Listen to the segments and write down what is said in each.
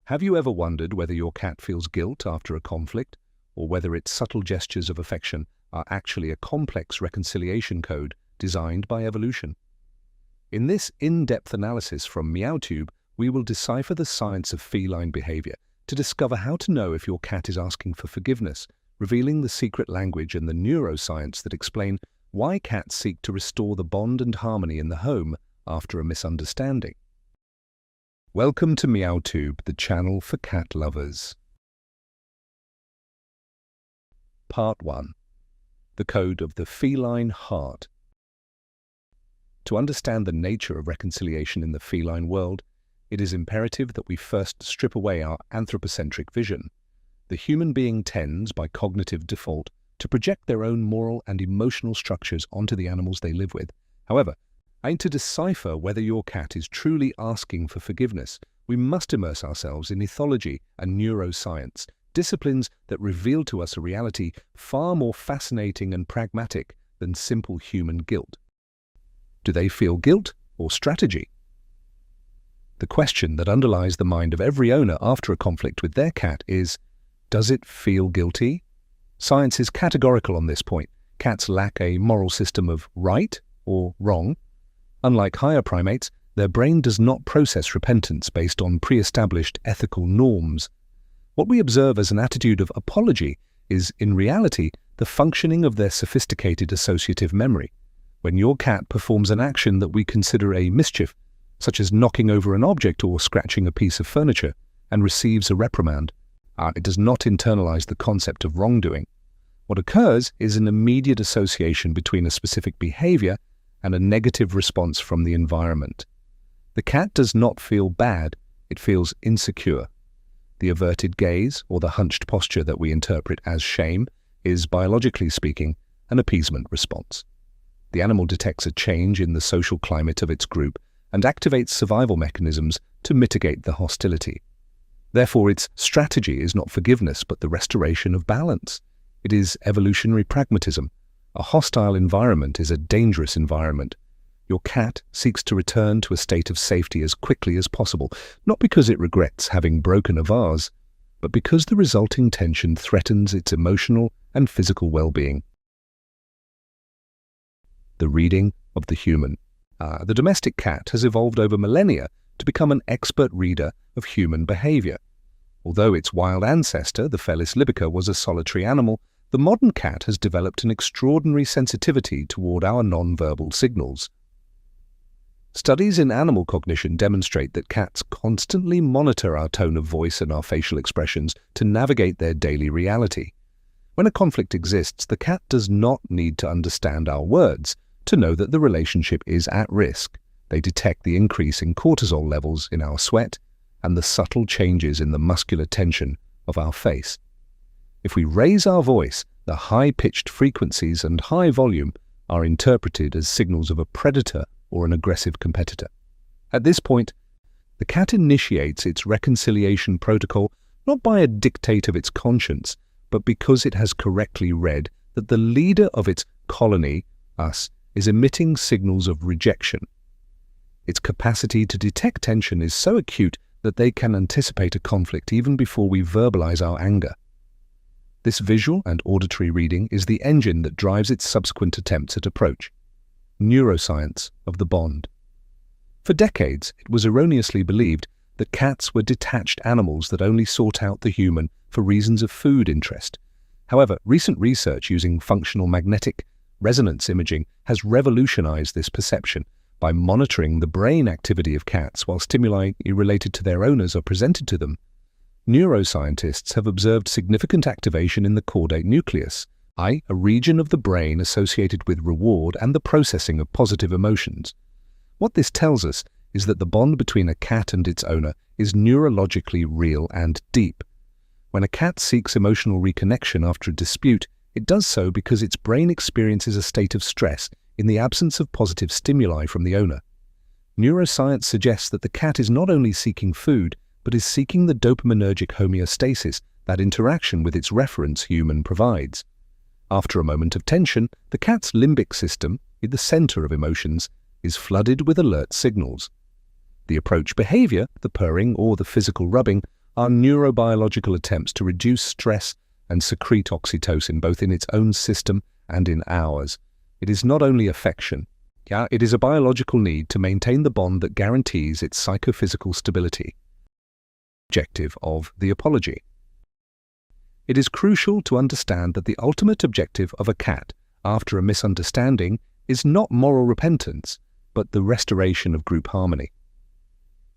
Have you ever wondered whether your cat feels guilt after a conflict, or whether its subtle gestures of affection are actually a complex reconciliation code designed by evolution? In this in-depth analysis from MeowTube, we will decipher the science of feline behavior to discover how to know if your cat is asking for forgiveness, revealing the secret language and the neuroscience that explain why cats seek to restore the bond and harmony in the home after a misunderstanding. Welcome to MeowTube, the channel for cat lovers. Part 1. The Code of the Feline Heart. To understand the nature of reconciliation in the feline world, it is imperative that we first strip away our anthropocentric vision. The human being tends, by cognitive default, to project their own moral and emotional structures onto the animals they live with. However, to decipher whether your cat is truly asking for forgiveness, we must immerse ourselves in ethology and neuroscience, disciplines that reveal to us a reality far more fascinating and pragmatic than simple human guilt. Do they feel guilt or strategy? The question that underlies the mind of every owner after a conflict with their cat is, does it feel guilty? Science is categorical on this point. Cats lack a moral system of right or wrong. Unlike higher primates, their brain does not process repentance based on pre-established ethical norms. What we observe as an attitude of apology is, in reality, the functioning of their sophisticated associative memory. When your cat performs an action that we consider a mischief, such as knocking over an object or scratching a piece of furniture, and receives a reprimand, it does not internalize the concept of wrongdoing. What occurs is an immediate association between a specific behavior and a negative response from the environment. The cat does not feel bad, it feels insecure. The averted gaze, or the hunched posture that we interpret as shame, is, biologically speaking, an appeasement response. The animal detects a change in the social climate of its group and activates survival mechanisms to mitigate the hostility. Therefore, its strategy is not forgiveness but the restoration of balance. It is evolutionary pragmatism. A hostile environment is a dangerous environment. Your cat seeks to return to a state of safety as quickly as possible, not because it regrets having broken a vase, but because the resulting tension threatens its emotional and physical well-being. The reading of the human. The domestic cat has evolved over millennia to become an expert reader of human behavior. Although its wild ancestor, the Felis libica, was a solitary animal, the modern cat has developed an extraordinary sensitivity toward our non-verbal signals. Studies in animal cognition demonstrate that cats constantly monitor our tone of voice and our facial expressions to navigate their daily reality. When a conflict exists, the cat does not need to understand our words to know that the relationship is at risk. They detect the increase in cortisol levels in our sweat and the subtle changes in the muscular tension of our face. If we raise our voice, the high-pitched frequencies and high volume are interpreted as signals of a predator or an aggressive competitor. At this point, the cat initiates its reconciliation protocol not by a dictate of its conscience, but because it has correctly read that the leader of its colony, us, is emitting signals of rejection. Its capacity to detect tension is so acute that they can anticipate a conflict even before we verbalize our anger. This visual and auditory reading is the engine that drives its subsequent attempts at approach. Neuroscience of the bond. For decades, it was erroneously believed that cats were detached animals that only sought out the human for reasons of food interest. However, recent research using functional magnetic resonance imaging has revolutionized this perception. By monitoring the brain activity of cats while stimuli related to their owners are presented to them, neuroscientists have observed significant activation in the caudate nucleus, a region of the brain associated with reward and the processing of positive emotions. What this tells us is that the bond between a cat and its owner is neurologically real and deep. When a cat seeks emotional reconnection after a dispute, it does so because its brain experiences a state of stress in the absence of positive stimuli from the owner. Neuroscience suggests that the cat is not only seeking food, but is seeking the dopaminergic homeostasis that interaction with its reference human provides. After a moment of tension, the cat's limbic system, in the center of emotions, is flooded with alert signals. The approach behavior, the purring or the physical rubbing, are neurobiological attempts to reduce stress and secrete oxytocin both in its own system and in ours. It is not only affection. It is a biological need to maintain the bond that guarantees its psychophysical stability. Objective of the apology. It is crucial to understand that the ultimate objective of a cat after a misunderstanding is not moral repentance, but the restoration of group harmony.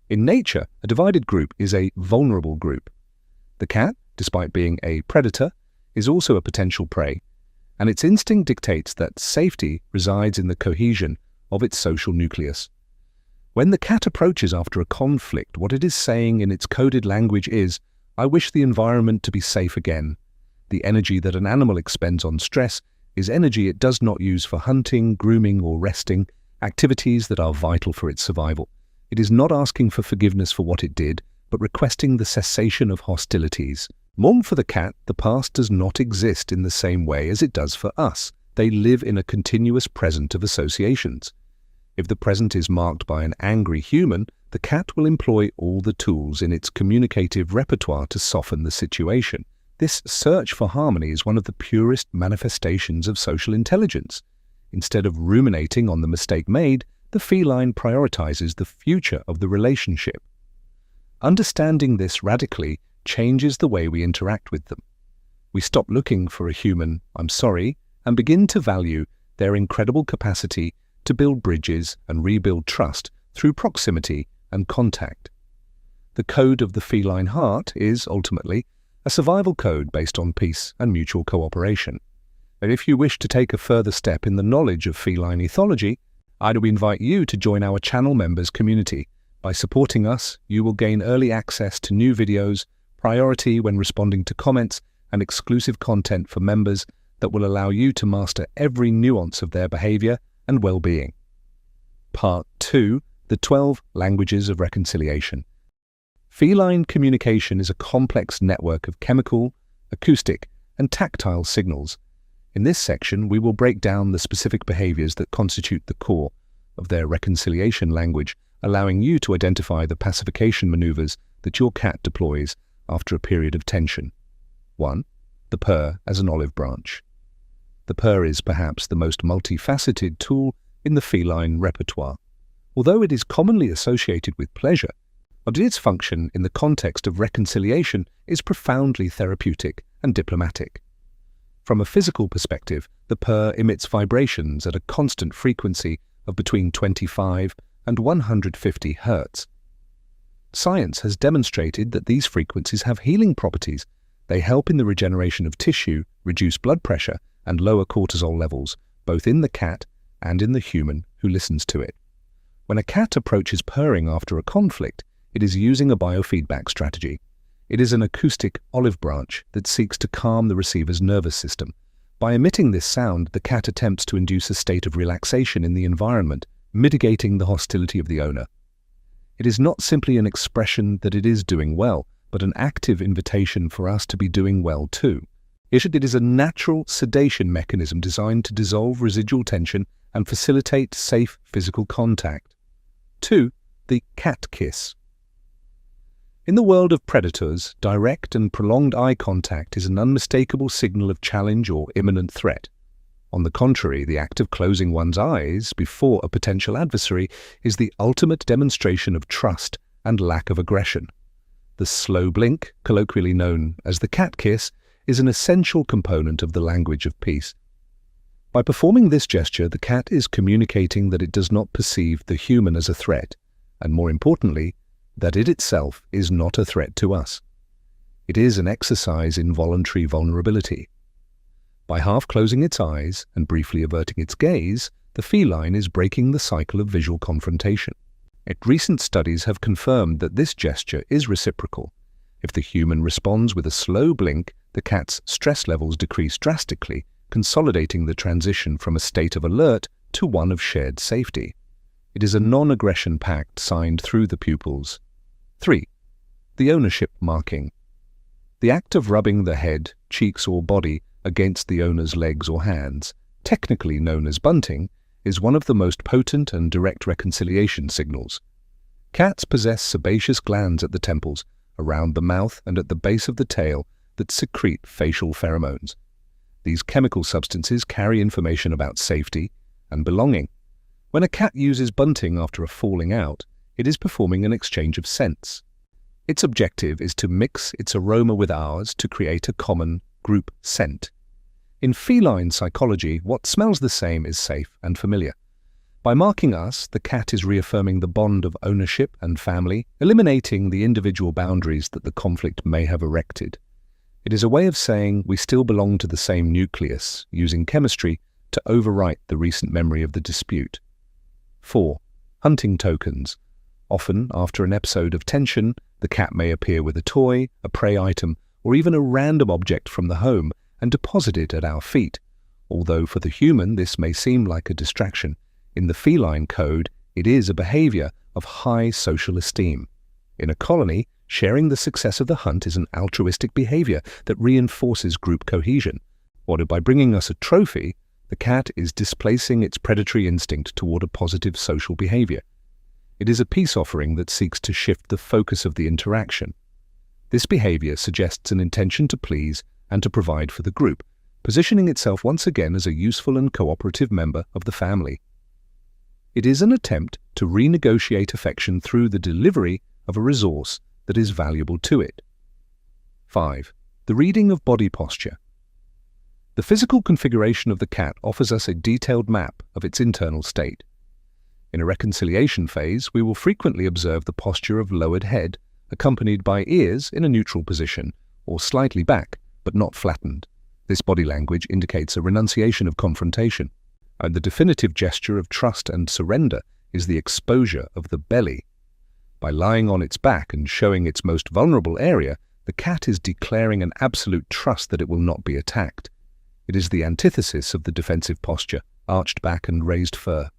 In nature, a divided group is a vulnerable group. The cat, despite being a predator, is also a potential prey, and its instinct dictates that safety resides in the cohesion of its social nucleus. When the cat approaches after a conflict, what it is saying in its coded language is, "I wish the environment to be safe again." The energy that an animal expends on stress is energy it does not use for hunting, grooming, or resting, activities that are vital for its survival. It is not asking for forgiveness for what it did, but requesting the cessation of hostilities. More for the cat, the past does not exist in the same way as it does for us. They live in a continuous present of associations. If the present is marked by an angry human, the cat will employ all the tools in its communicative repertoire to soften the situation. This search for harmony is one of the purest manifestations of social intelligence. Instead of ruminating on the mistake made, the feline prioritizes the future of the relationship. Understanding this radically changes the way we interact with them. We stop looking for a human "I'm sorry" and begin to value their incredible capacity to build bridges and rebuild trust through proximity and contact. The code of the feline heart is, ultimately, a survival code based on peace and mutual cooperation. And if you wish to take a further step in the knowledge of feline ethology, I'd invite you to join our channel members community. By supporting us, you will gain early access to new videos, priority when responding to comments, and exclusive content for members that will allow you to master every nuance of their behavior and well-being. Part 2. The 12 Languages of Reconciliation. Feline communication is a complex network of chemical, acoustic, and tactile signals. In this section, we will break down the specific behaviors that constitute the core of their reconciliation language, allowing you to identify the pacification maneuvers that your cat deploys after a period of tension. 1. The purr as an olive branch. The purr is perhaps the most multifaceted tool in the feline repertoire. Although it is commonly associated with pleasure, its function in the context of reconciliation is profoundly therapeutic and diplomatic. From a physical perspective, the purr emits vibrations at a constant frequency of between 25 and 150 Hz. Science has demonstrated that these frequencies have healing properties. They help in the regeneration of tissue, reduce blood pressure, and lower cortisol levels, both in the cat and in the human who listens to it. When a cat approaches purring after a conflict, it is using a biofeedback strategy. It is an acoustic olive branch that seeks to calm the receiver's nervous system. By emitting this sound, the cat attempts to induce a state of relaxation in the environment, mitigating the hostility of the owner. It is not simply an expression that it is doing well, but an active invitation for us to be doing well too. It is a natural sedation mechanism designed to dissolve residual tension and facilitate safe physical contact. 2. The cat kiss. In the world of predators, direct and prolonged eye contact is an unmistakable signal of challenge or imminent threat. On the contrary, the act of closing one's eyes before a potential adversary is the ultimate demonstration of trust and lack of aggression. The slow blink, colloquially known as the cat kiss, is an essential component of the language of peace. By performing this gesture, the cat is communicating that it does not perceive the human as a threat, and more importantly, that it itself is not a threat to us. It is an exercise in voluntary vulnerability. By half closing its eyes and briefly averting its gaze, the feline is breaking the cycle of visual confrontation. Recent studies have confirmed that this gesture is reciprocal. If the human responds with a slow blink, the cat's stress levels decrease drastically, consolidating the transition from a state of alert to one of shared safety. It is a non-aggression pact signed through the pupils. 3. The ownership marking. The act of rubbing the head, cheeks or body against the owner's legs or hands, technically known as bunting, is one of the most potent and direct reconciliation signals. Cats possess sebaceous glands at the temples, around the mouth and at the base of the tail that secrete facial pheromones. These chemical substances carry information about safety and belonging. When a cat uses bunting after a falling out, it is performing an exchange of scents. Its objective is to mix its aroma with ours to create a common group scent. In feline psychology, what smells the same is safe and familiar. By marking us, the cat is reaffirming the bond of ownership and family, eliminating the individual boundaries that the conflict may have erected. It is a way of saying we still belong to the same nucleus, using chemistry to overwrite the recent memory of the dispute. 4. Hunting tokens. Often, after an episode of tension, the cat may appear with a toy, a prey item, or even a random object from the home and deposit it at our feet. Although for the human this may seem like a distraction, in the feline code it is a behavior of high social esteem. In a colony, sharing the success of the hunt is an altruistic behavior that reinforces group cohesion. Or by bringing us a trophy, the cat is displacing its predatory instinct toward a positive social behavior. It is a peace offering that seeks to shift the focus of the interaction. This behavior suggests an intention to please and to provide for the group, positioning itself once again as a useful and cooperative member of the family. It is an attempt to renegotiate affection through the delivery of a resource that is valuable to it. 5. The reading of body posture. The physical configuration of the cat offers us a detailed map of its internal state. In a reconciliation phase, we will frequently observe the posture of lowered head, accompanied by ears in a neutral position, or slightly back, but not flattened. This body language indicates a renunciation of confrontation, and the definitive gesture of trust and surrender is the exposure of the belly. By lying on its back and showing its most vulnerable area, the cat is declaring an absolute trust that it will not be attacked. It is the antithesis of the defensive posture, arched back and raised fur.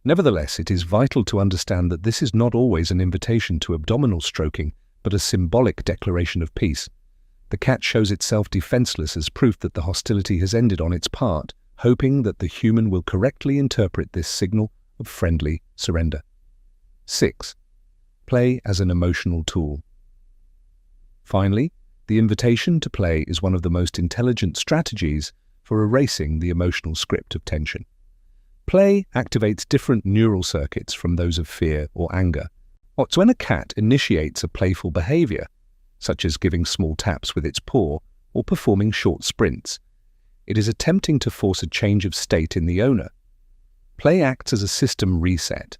Nevertheless, it is vital to understand that this is not always an invitation to abdominal stroking, but a symbolic declaration of peace. The cat shows itself defenseless as proof that the hostility has ended on its part, hoping that the human will correctly interpret this signal of friendly surrender. 6. Play as an emotional tool. Finally, the invitation to play is one of the most intelligent strategies for erasing the emotional script of tension. Play activates different neural circuits from those of fear or anger. So when a cat initiates a playful behavior, such as giving small taps with its paw or performing short sprints, it is attempting to force a change of state in the owner. Play acts as a system reset.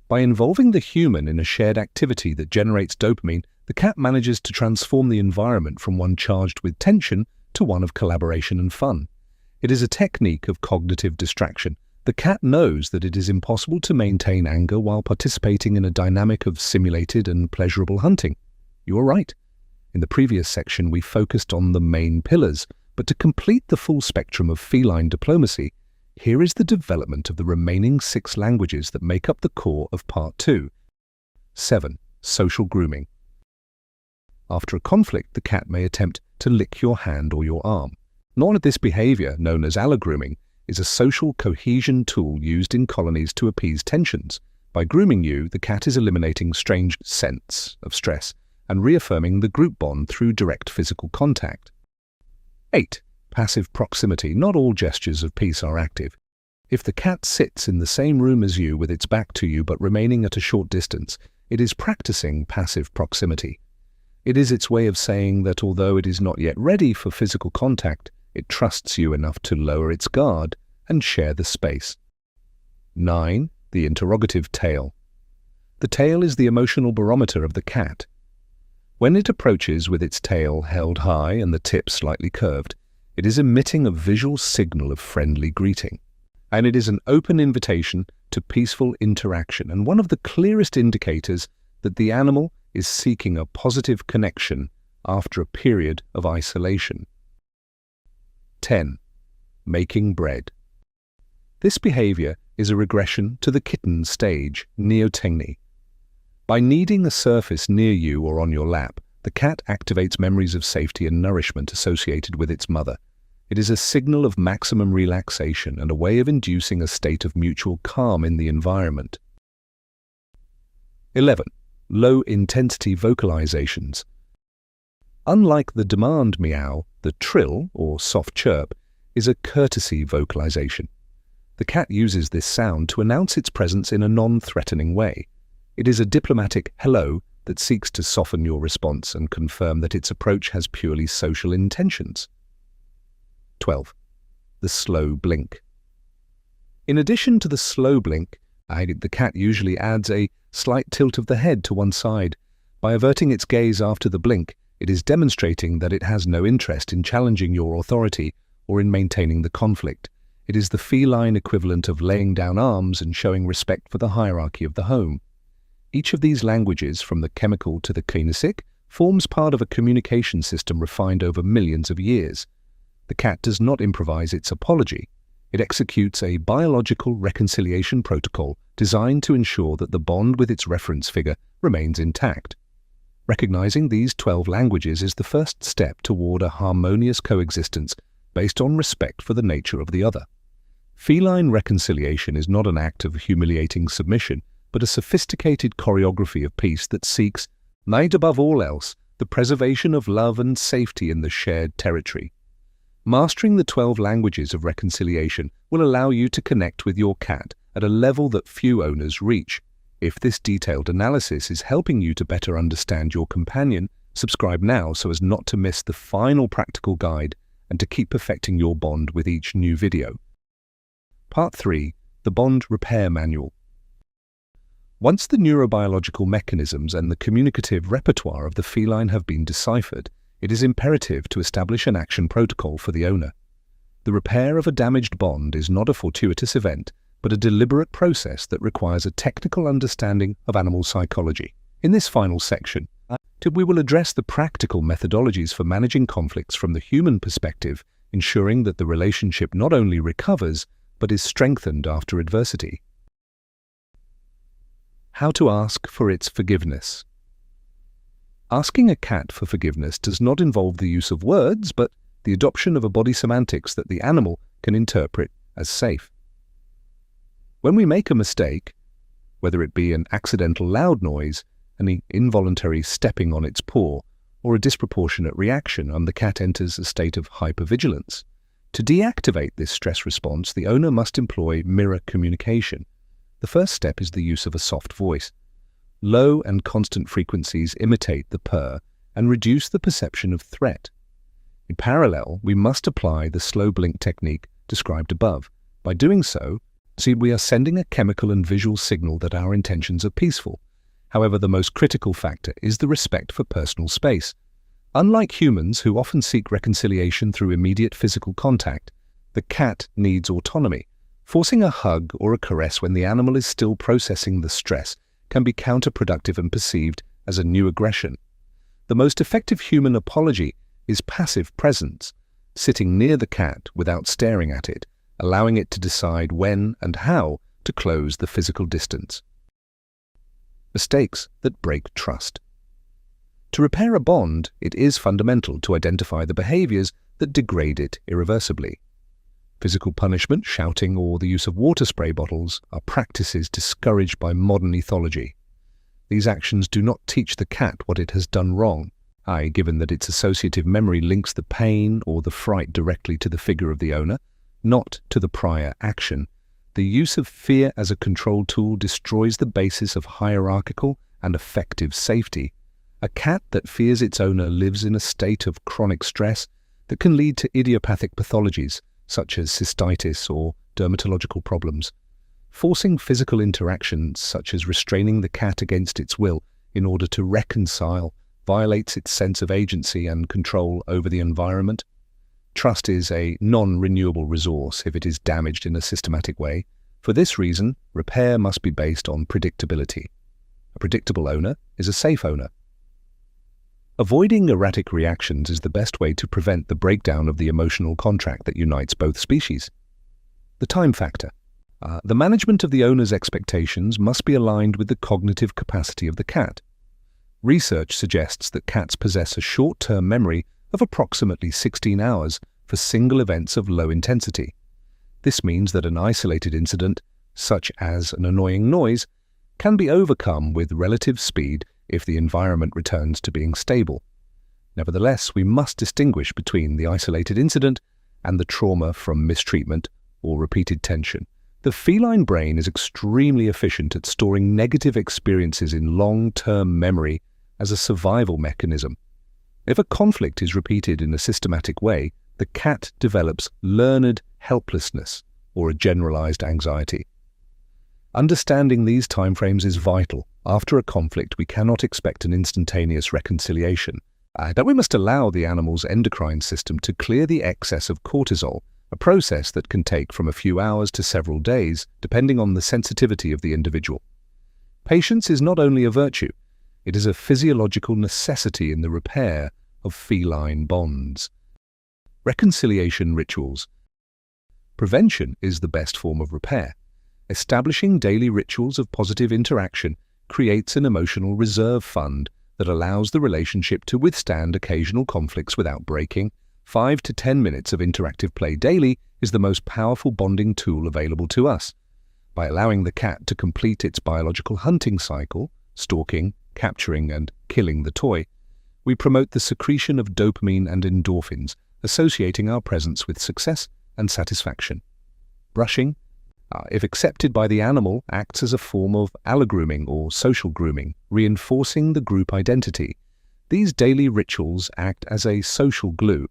By involving the human in a shared activity that generates dopamine, the cat manages to transform the environment from one charged with tension to one of collaboration and fun. It is a technique of cognitive distraction. The cat knows that it is impossible to maintain anger while participating in a dynamic of simulated and pleasurable hunting. You are right. In the previous section, we focused on the main pillars, but to complete the full spectrum of feline diplomacy, here is the development of the remaining 6 languages that make up the core of Part 2. 7. Social grooming. After a conflict, the cat may attempt to lick your hand or your arm. This behavior, known as allogrooming, is a social cohesion tool used in colonies to appease tensions. By grooming you, the cat is eliminating strange sense of stress and reaffirming the group bond through direct physical contact. 8. Passive proximity. Not all gestures of peace are active. If the cat sits in the same room as you with its back to you but remaining at a short distance, it is practicing passive proximity. It is its way of saying that although it is not yet ready for physical contact, it trusts you enough to lower its guard and share the space. 9. The interrogative tail. The tail is the emotional barometer of the cat. When it approaches with its tail held high and the tip slightly curved, it is emitting a visual signal of friendly greeting. And it is an open invitation to peaceful interaction and one of the clearest indicators that the animal is seeking a positive connection after a period of isolation. 10. Making bread. This behavior is a regression to the kitten stage, neoteny. By kneading a surface near you or on your lap, the cat activates memories of safety and nourishment associated with its mother. It is a signal of maximum relaxation and a way of inducing a state of mutual calm in the environment. 11. low-intensity vocalizations. Unlike the demand meow, the trill, or soft chirp, is a courtesy vocalization. The cat uses this sound to announce its presence in a non-threatening way. It is a diplomatic hello that seeks to soften your response and confirm that its approach has purely social intentions. 12. The slow blink. In addition to the slow blink, the cat usually adds a slight tilt of the head to one side. By averting its gaze after the blink, it is demonstrating that it has no interest in challenging your authority or in maintaining the conflict. It is the feline equivalent of laying down arms and showing respect for the hierarchy of the home. Each of these languages, from the chemical to the kinesic, forms part of a communication system refined over millions of years. The cat does not improvise its apology. It executes a biological reconciliation protocol designed to ensure that the bond with its reference figure remains intact. Recognizing these 12 languages is the first step toward a harmonious coexistence based on respect for the nature of the other. Feline reconciliation is not an act of humiliating submission, but a sophisticated choreography of peace that seeks, night above all else, the preservation of love and safety in the shared territory. Mastering the 12 languages of reconciliation will allow you to connect with your cat at a level that few owners reach. If this detailed analysis is helping you to better understand your companion, subscribe now so as not to miss the final practical guide and to keep perfecting your bond with each new video. Part 3. The Bond Repair Manual. Once the neurobiological mechanisms and the communicative repertoire of the feline have been deciphered, it is imperative to establish an action protocol for the owner. The repair of a damaged bond is not a fortuitous event, but a deliberate process that requires a technical understanding of animal psychology. In this final section, we will address the practical methodologies for managing conflicts from the human perspective, ensuring that the relationship not only recovers, but is strengthened after adversity. How to ask for its forgiveness. Asking a cat for forgiveness does not involve the use of words, but the adoption of a body semantics that the animal can interpret as safe. When we make a mistake, whether it be an accidental loud noise, an involuntary stepping on its paw, or a disproportionate reaction, and the cat enters a state of hypervigilance. To deactivate this stress response, the owner must employ mirror communication. The first step is the use of a soft voice. Low and constant frequencies imitate the purr and reduce the perception of threat. In parallel, we must apply the slow blink technique described above. By doing so, we are sending a chemical and visual signal that our intentions are peaceful. However, the most critical factor is the respect for personal space. Unlike humans who often seek reconciliation through immediate physical contact, the cat needs autonomy. Forcing a hug or a caress when the animal is still processing the stress can be counterproductive and perceived as a new aggression. The most effective human apology is passive presence, sitting near the cat without staring at it, allowing it to decide when and how to close the physical distance. Mistakes that break trust. To repair a bond, it is fundamental to identify the behaviors that degrade it irreversibly. Physical punishment, shouting, or the use of water spray bottles are practices discouraged by modern ethology. These actions do not teach the cat what it has done wrong, given that its associative memory links the pain or the fright directly to the figure of the owner, not to the prior action. The use of fear as a control tool destroys the basis of hierarchical and effective safety. A cat that fears its owner lives in a state of chronic stress that can lead to idiopathic pathologies such as cystitis or dermatological problems. Forcing physical interactions such as restraining the cat against its will in order to reconcile violates its sense of agency and control over the environment. Trust is a non-renewable resource if it is damaged in a systematic way. For this reason, repair must be based on predictability. A predictable owner is a safe owner. Avoiding erratic reactions is the best way to prevent the breakdown of the emotional contract that unites both species. The time factor. The management of the owner's expectations must be aligned with the cognitive capacity of the cat. Research suggests that cats possess a short-term memory of approximately 16 hours for single events of low intensity. This means that an isolated incident, such as an annoying noise, can be overcome with relative speed if the environment returns to being stable. Nevertheless, we must distinguish between the isolated incident and the trauma from mistreatment or repeated tension. The feline brain is extremely efficient at storing negative experiences in long-term memory as a survival mechanism. If a conflict is repeated in a systematic way, the cat develops learned helplessness or a generalized anxiety. Understanding these timeframes is vital. After a conflict, we cannot expect an instantaneous reconciliation. That we must allow the animal's endocrine system to clear the excess of cortisol, a process that can take from a few hours to several days, depending on the sensitivity of the individual. Patience is not only a virtue, it is a physiological necessity in the repair of feline bonds. Reconciliation rituals. Prevention is the best form of repair. Establishing daily rituals of positive interaction creates an emotional reserve fund that allows the relationship to withstand occasional conflicts without breaking. 5 to 10 minutes of interactive play daily is the most powerful bonding tool available to us. By allowing the cat to complete its biological hunting cycle, stalking, capturing, and killing the toy, we promote the secretion of dopamine and endorphins, associating our presence with success and satisfaction. Brushing, if accepted by the animal, acts as a form of allogrooming or social grooming, reinforcing the group identity. These daily rituals act as a social glue.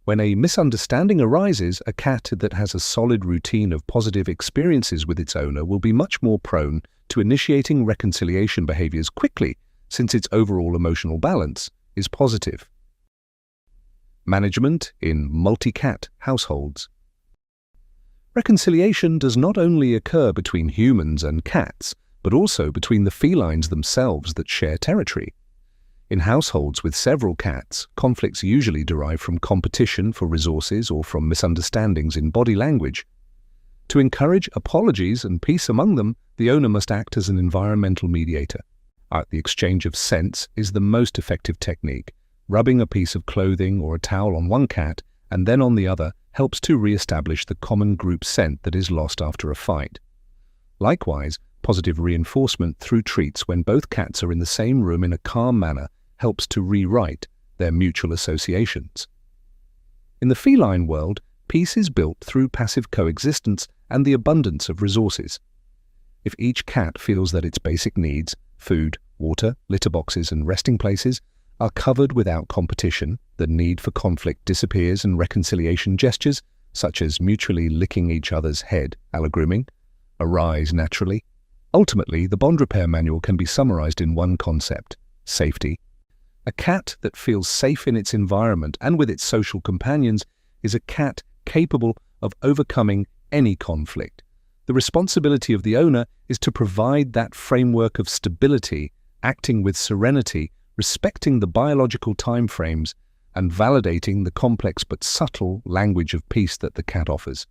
When a misunderstanding arises, a cat that has a solid routine of positive experiences with its owner will be much more prone to initiating reconciliation behaviors quickly, since its overall emotional balance is positive. Management in multi-cat households. Reconciliation does not only occur between humans and cats, but also between the felines themselves that share territory. In households with several cats, conflicts usually derive from competition for resources or from misunderstandings in body language. To encourage apologies and peace among them, the owner must act as an environmental mediator. The exchange of scents is the most effective technique. Rubbing a piece of clothing or a towel on one cat and then on the other helps to re-establish the common group scent that is lost after a fight. Likewise, positive reinforcement through treats when both cats are in the same room in a calm manner helps to rewrite their mutual associations. In the feline world, peace is built through passive coexistence and the abundance of resources. If each cat feels that its basic needs, food, water, litter boxes, and resting places, are covered without competition, the need for conflict disappears and reconciliation gestures, such as mutually licking each other's head, allogrooming, arise naturally. Ultimately, the bond repair manual can be summarized in one concept: safety. A cat that feels safe in its environment and with its social companions is a cat capable of overcoming any conflict. The responsibility of the owner is to provide that framework of stability, acting with serenity, respecting the biological timeframes, and validating the complex but subtle language of peace that the cat offers.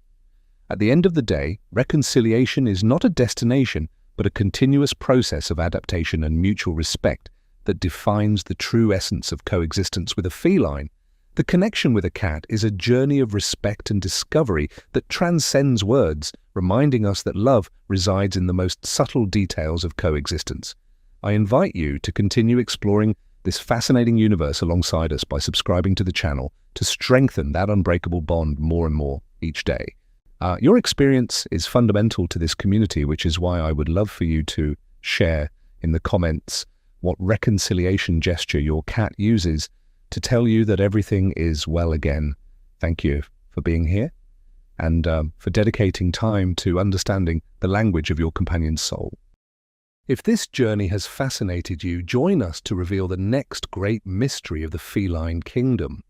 At the end of the day, reconciliation is not a destination, but a continuous process of adaptation and mutual respect that defines the true essence of coexistence with a feline. The connection with a cat is a journey of respect and discovery that transcends words, reminding us that love resides in the most subtle details of coexistence. I invite you to continue exploring this fascinating universe alongside us by subscribing to the channel to strengthen that unbreakable bond more and more each day. Your experience is fundamental to this community, which is why I would love for you to share in the comments what reconciliation gesture your cat uses to tell you that everything is well again. Thank you for being here and for dedicating time to understanding the language of your companion's soul. If this journey has fascinated you, join us to reveal the next great mystery of the feline kingdom.